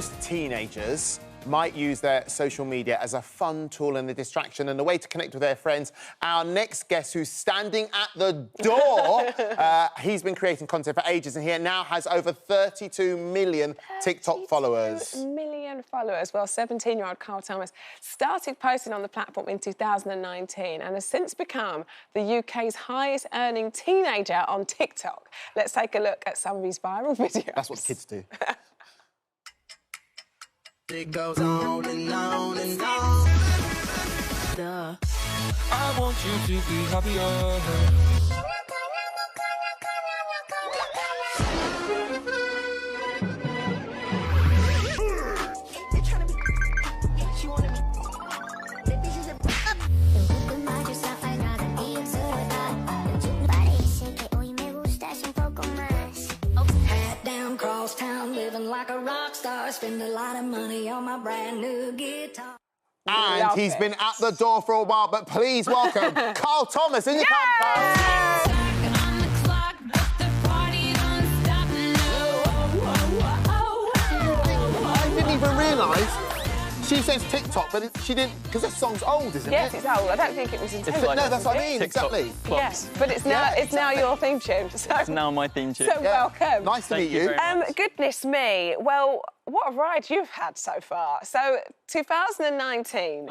Most teenagers might use their social media as a fun tool and a distraction and a way to connect with their friends. Our next guest, who's standing at the door, he's been creating content for ages and he now has over 32 million TikTok followers. 32 million followers. Well, 17-year-old Carl Thomas started posting on the platform in 2019 and has since become the UK's highest-earning teenager on TikTok. Let's take a look at some of his viral videos. That's what the kids do. It goes on and on and on. I want you to be happier. Crosstown, living like a rock star, spend a lot of money on my brand new guitar. And he's been at the door for a while, but please welcome Carl Thomas. In you come, Carl. I didn't even realise. She says TikTok, but she didn't, because this song's old, isn't it? Yes, it's old. I don't think it was intended. No, that's what I mean, TikTok exactly. Yes, but it's now your theme tune. So, It's now my theme tune. so welcome. Nice to meet you you. very much. Goodness me. Well, what a ride you've had so far. So, 2019,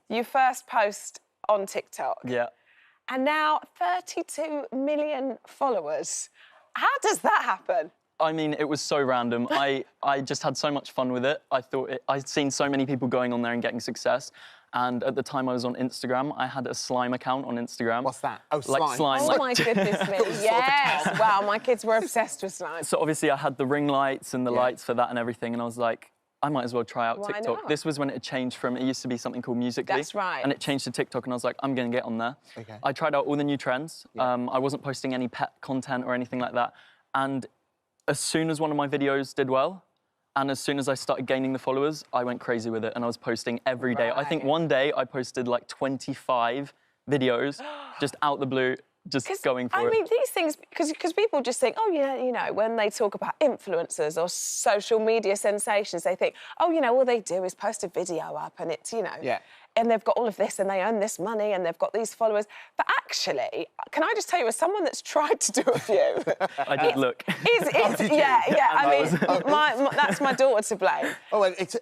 you first post on TikTok. Yeah. And now 32 million followers. How does that happen? I mean, it was so random. I just had so much fun with it. I'd seen so many people going on there and getting success. And at the time I was on Instagram, I had a slime account on Instagram. What's that? Oh, slime. Like slime. Oh, my goodness me. Yes. Wow, my kids were obsessed with slime. So obviously I had the ring lights and the lights for that and everything. And I was like, I might as well try out Why TikTok. not? This was when it changed from, it used to be something called Musical.ly. That's right. And it changed to TikTok and I was like, I'm going to get on there. Okay. I tried out all the new trends. I wasn't posting any pet content or anything like that. And as soon as one of my videos did well, and as soon as I started gaining the followers, I went crazy with it and I was posting every day. I think one day I posted like 25 videos just out the blue, just going for it. I mean, these things, because people just think, oh, yeah, you know, when they talk about influencers or social media sensations, they think, oh, you know, all they do is post a video up and it's, you know, and they've got all of this and they earn this money and they've got these followers. But actually, can I just tell you, as someone that's tried to do a few... I did look. I mean, that's my daughter to blame. Oh, well, it's...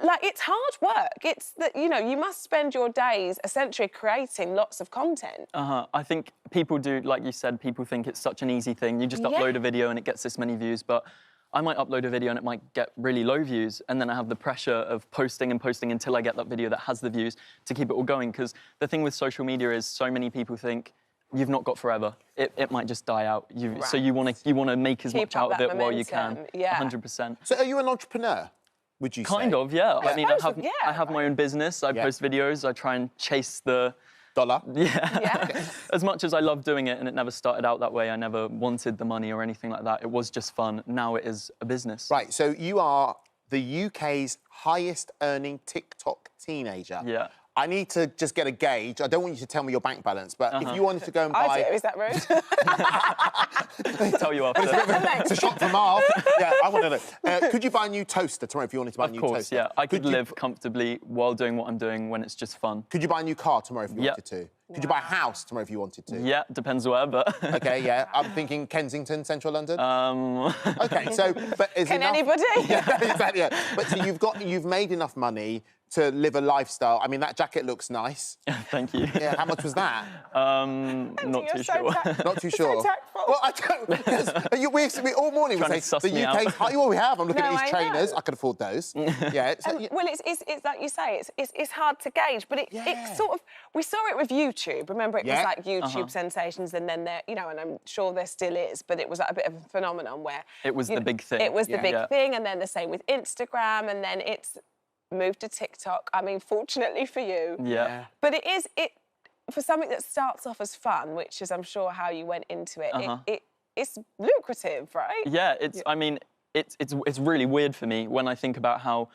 Like, it's hard work. It's that, you know, you must spend your days essentially creating lots of content. I think people do, like you said, people think it's such an easy thing. You just upload a video and it gets this many views, but I might upload a video and it might get really low views, and then I have the pressure of posting and posting until I get that video that has the views to keep it all going. Because the thing with social media is so many people think you've not got forever. It might just die out. So you want to make as much out of it while you can. 100%. So are you an entrepreneur? Would you say? Kind of, yeah. I mean, I have my own business. I post videos. I try and chase the dollar. Yeah. As much as I love doing it, and it never started out that way. I never wanted the money or anything like that. It was just fun. Now it is a business. Right. So you are the UK's highest-earning TikTok teenager. Yeah. I need to just get a gauge. I don't want you to tell me your bank balance, but if you wanted to go and buy... I do. Is that rude? I'll tell you after. It's a shot from Marv. Yeah, I want to know. Could you buy a new toaster tomorrow if you wanted to buy a new toaster? Of course, yeah. I could live comfortably while doing what I'm doing when it's just fun. Could you buy a new car tomorrow if you wanted to? Could you buy a house tomorrow if you wanted to? Yeah, depends where, but... OK, yeah. I'm thinking Kensington, central London. OK, so... But is Can anybody? Yeah, exactly, yeah. But so you've made enough money to live a lifestyle. I mean, that jacket looks nice. Thank you. Yeah, how much was that? Not too sure. Not too sure. So tactful. Well, I don't... we all morning we say the UK's... Well, we have. I'm looking at these trainers. I could afford those. Yeah. Well, it's like you say, it's hard to gauge, but it sort of... We saw it with YouTube. Remember, it was like YouTube sensations, and then there, you know, and I'm sure there still is, but it was like a bit of a phenomenon where... It was the big thing. It was the big thing, and then the same with Instagram, and then it's moved to TikTok. I mean, fortunately for you. Yeah. But for something that starts off as fun, which is, I'm sure, how you went into it, it's lucrative, right? Yeah, I mean, it's really weird for me when I think about how...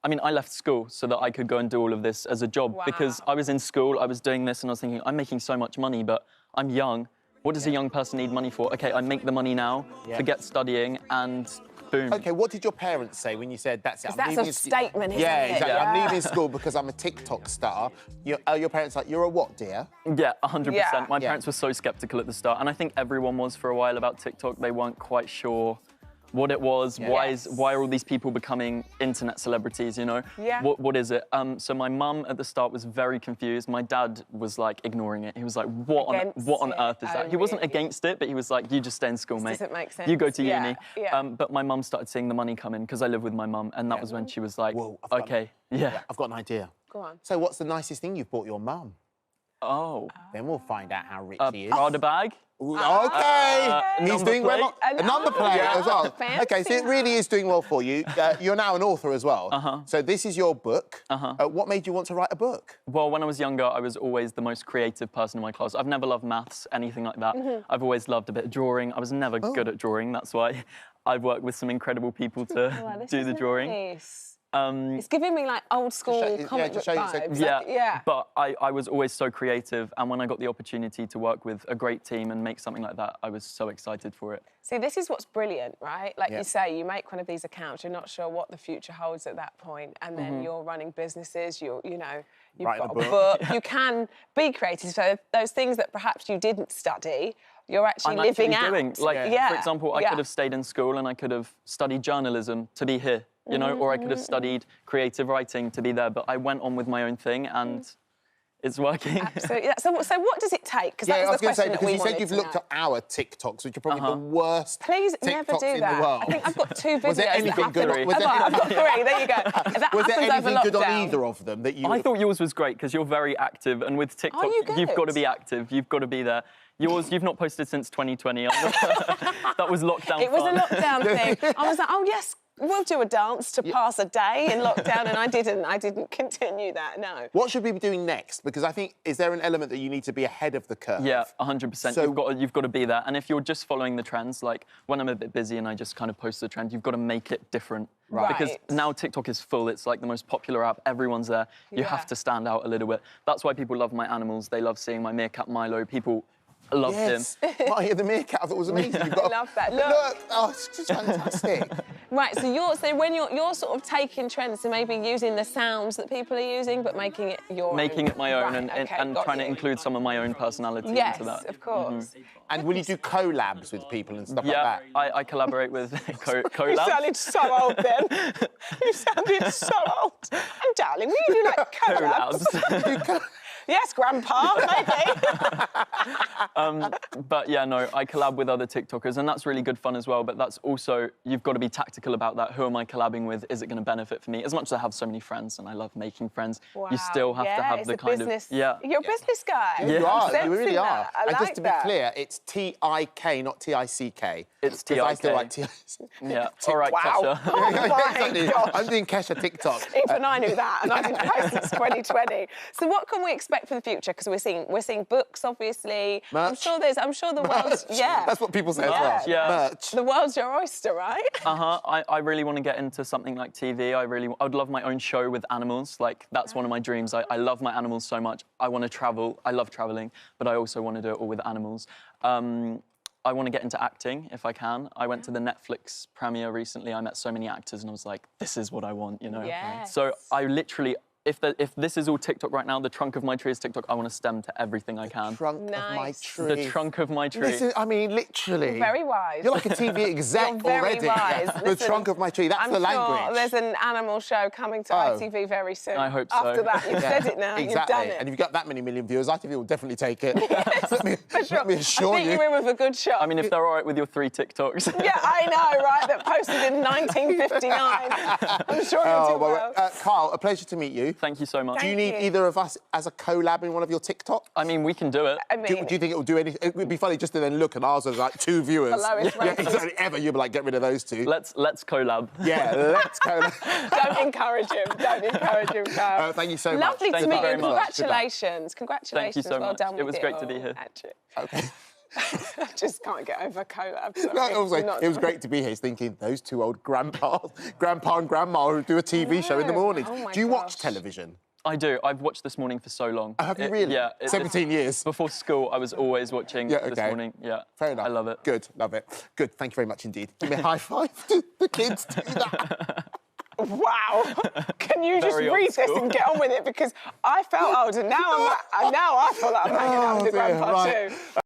I mean, I left school so that I could go and do all of this as a job because I was in school, I was doing this, and I was thinking, I'm making so much money, but I'm young. What does a young person need money for? OK, I make the money now, forget studying, and boom. Okay, what did your parents say when you said that's it? I'm That's leaving a sc-" statement, isn't Yeah, it? exactly. I'm Yeah. leaving school because I'm a TikTok star. Your parents like, you're a what, dear? Yeah, 100%. Yeah. My parents were so skeptical at the start, and I think everyone was for a while about TikTok. They weren't quite sure what it was. Yes. Why are all these people becoming internet celebrities, you know? Yeah. What is it? So my mum at the start was very confused. My dad was like ignoring it. He was like, what on Against earth is it. that? Oh, He wasn't really? against it, but he was like, you just stay in school, mate. doesn't make sense. You go to Yeah, uni. yeah. But my mum started seeing the money come in because I live with my mum, and that was when she was like, Whoa, I've got- okay, yeah. I've got an idea. Go on. So what's the nicest thing you've bought your mum? Oh, Then we'll find out how rich a he is. Prada bag? Ooh, okay. And he's number doing well. plate. A number plate Yeah. as well. Fancy Okay, so it really is doing well for you. You're now an author as well. So this is your book. What made you want to write a book? Well, when I was younger, I was always the most creative person in my class. I've never loved maths, anything like that. I've always loved a bit of drawing. I was never good at drawing. That's why I've worked with some incredible people to This do is the drawing. nice. It's giving me like old school yeah, comic book just show you- vibes. Yeah, Like, yeah. But I was always so creative, and when I got the opportunity to work with a great team and make something like that, I was so excited for it. See, this is what's brilliant, right? Like Yeah. you say, you make one of these accounts, you're not sure what the future holds at that point, and then you're running businesses, you've Writing got a a book. book, you can be creative. So those things that perhaps you didn't study, you're actually I'm living actually out. doing. Like, yeah. for example, I yeah. could have stayed in school and I could have studied journalism to be here, you know, or I could have studied creative writing to be there, but I went on with my own thing and it's working. Absolutely. Yeah. So what does it take? Because Yeah, I that was was the going to say, question that because we you said wanted you've to looked know. at our TikToks, which are probably the worst Please TikToks never do in that. the world. I think I've got 2 videos Was there that anything happened. good? Was there- I've got 3. There you go. That Was there happens over anything good on lockdown. either of them that you... I thought yours was great because you're very active, and with TikTok, you you've got to good? be active. You've got to be there. Yours, you've not posted since 2020. That was lockdown. It was a fun. lockdown thing. I was like, oh yes, we'll do a dance to pass a day in lockdown, and I didn't continue that. No. What should we be doing next? Because I think, is there an element that you need to be ahead of the curve? Yeah, 100%. So- You've got to be there. And if you're just following the trends, like when I'm a bit busy and I just kind of post the trend, you've got to make it different. Right. Because now TikTok is full. It's like the most popular app. Everyone's there. You Yeah. have to stand out a little bit. That's why people love my animals. They love seeing my meerkat Milo. People love Yes. him. Maya the meerkat, I thought it was amazing. You've got I love that. Look. Oh, it's just fantastic. Right, so when you're sort of taking trends, so maybe using the sounds that people are using, but making it your Making own. it my own Right, and okay, got trying to you. include some of my own personality Yes, into that. of course. And will you do collabs with people and stuff Yeah, like that? I collaborate with You collabs. sounded so old then. You sounded so old. And darling, will you do like collabs? Collabs. Yes, Grandpa, maybe. But yeah, no, I collab with other TikTokers, and that's really good fun as well. But that's also, you've got to be tactical about that. Who am I collabing with? Is it going to benefit for me? As much as I have so many friends and I love making friends, you still have to have it's the a kind business. of You're a business guy. You are, Sense you really in are. that. I And just like to be that. clear, it's T-I-K, not T-I-C-K. It's 'Cause I still T-I-K. like T-I-C. Yeah. All right, Wow. Kesha. Oh my Exactly. gosh. I'm doing Kesha TikTok. Even I knew that, and I didn't post since 2020. So what can we expect for the future? Because we're seeing books, obviously. Merch. I'm sure the world's That's what people say as well. Merch, yeah. Merch. the world's your oyster, right? I really want to get into something like TV. I would love my own show with animals. Like, that's one of my dreams. I love my animals so much. I want to travel. I love traveling, but I also want to do it all with animals. I want to get into acting if I can. I went to the Netflix premiere recently. I met so many actors and I was like, this is what I want, you know? Yes. So I literally, if this is all TikTok right now, the trunk of my tree is TikTok, I want to stem to everything I can. Trunk of my Nice. tree. The trunk of my tree. This is, I mean, literally. Very wise. You're like a TV exec You're very already. wise. The Listen, trunk of my tree, that's I'm the sure language. there's an animal show coming to Oh. ITV very soon. I hope so. After that, you've Yeah, said it now. Exactly. You've done it. And if you've got that many million viewers, ITV will definitely take it. let me I assure think you. you're in with a good shot. I mean, if they're all right with your 3 TikToks. Yeah, I know, right? That posted in 1959. I'm sure you'll do well. Carl, a pleasure to meet you. Thank you so much. Do you need Thank you. either of us as a collab in one of your TikToks? I mean, we can do it. I Do mean, you think it will do anything? It would be funny just to then look and ours is like 2 viewers. The lowest Yeah, rated. exactly. Ever, you'd be like, get rid of those 2. Let's collab. Yeah, let's collab. don't encourage him. Don't encourage him, Carl. Thank you so much. Lovely Thank to you meet you. very And much. congratulations. Congratulations. Thank you so well much. done It with was great to be all, here. Actually. Okay. I just can't get over collab. No, it was great to be here. He's thinking, those 2 old grandpa and grandma who do a TV show in the No. morning. Oh my Do you watch gosh. television? I do. I've watched This Morning for so long. Have you really? Yeah. 17 years. Before school, I was always watching This Morning. Yeah. Fair enough. I love it. Good, love it. Good, thank you very much indeed. Give me a high five to the kids. Do that. Wow. Can you just Very old read this school. and get on with it? Because I felt old and now I feel like I'm hanging out with the grandpa right. too.